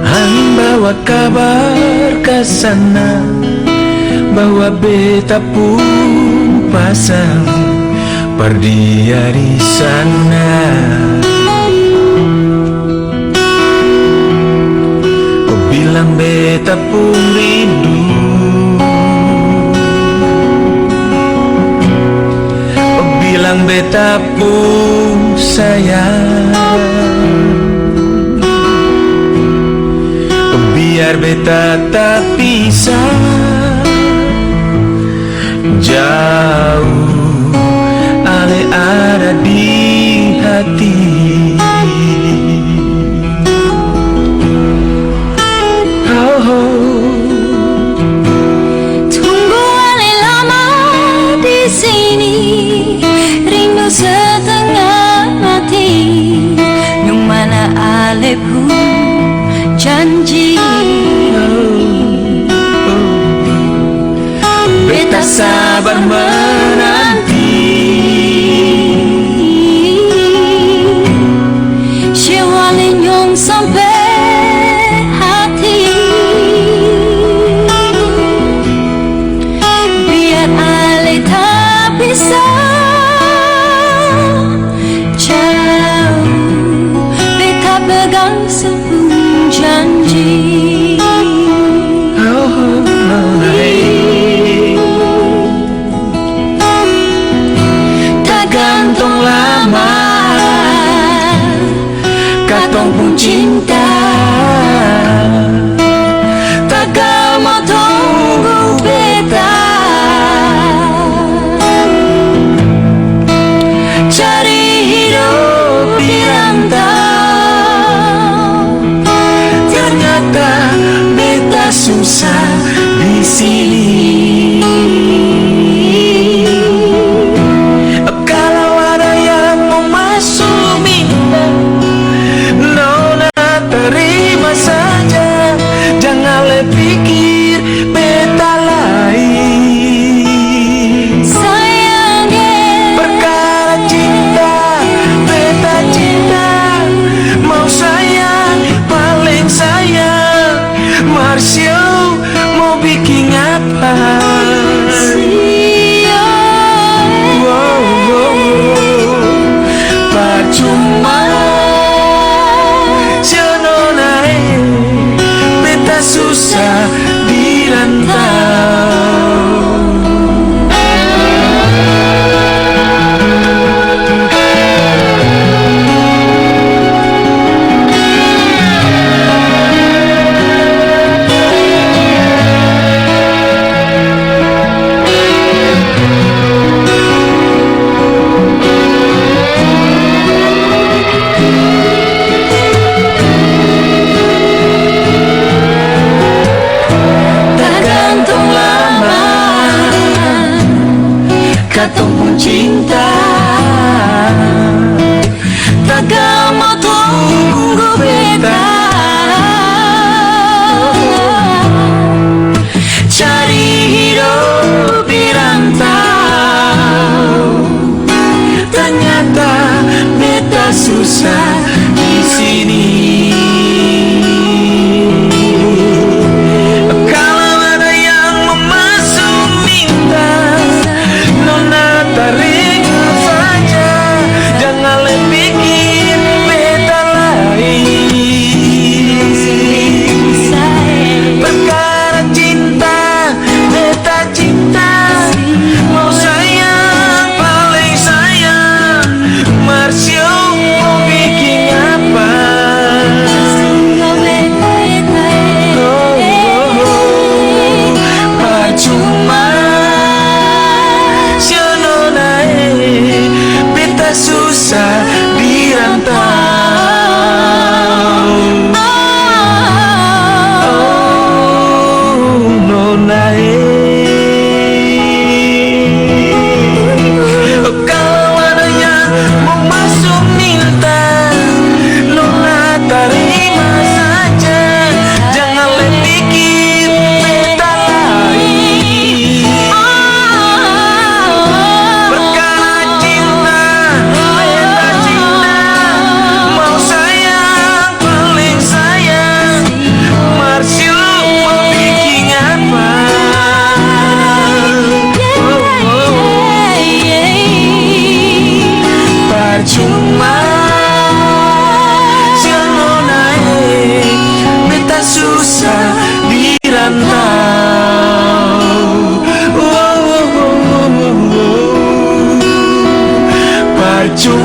Angin bawa kabar ke sana bahwa beta pun pasang perdia di sana. Oh, bilang beta pun rindu, oh, bilang beta pun sayang. Oh, biar beta tak pisah jauh, ale ada di hati. Oh, oh. Tunggu ale lama di sini, rindu setengah mati. Yang mana ale pun janji. Beta sabar menanti, Syawale nyong sampai hati. Biar ale tak bisa jauh, beta pegang sepun janji. gantung lama katong pun cinta, tagal mau tunggu beta cari hidup di rantau. Ternyata beta susah di sini. Pikir beta lain, Sayangnya perkara cinta, beta cinta, mau sayang, paling sayang. Marsio mau bikin apa? Wow, wow, percuma. Susah dirantau. Katong pun cinta, tagal mau tunggu beta cari hidup di rantau. Ternyata beta susah di sini. Kalau ada yang memasuk minta, terima saja, jangan pikir beta lain. Perkara cinta, beta cinta, mau sayang, paling sayang. Marsio mau bikin Cuma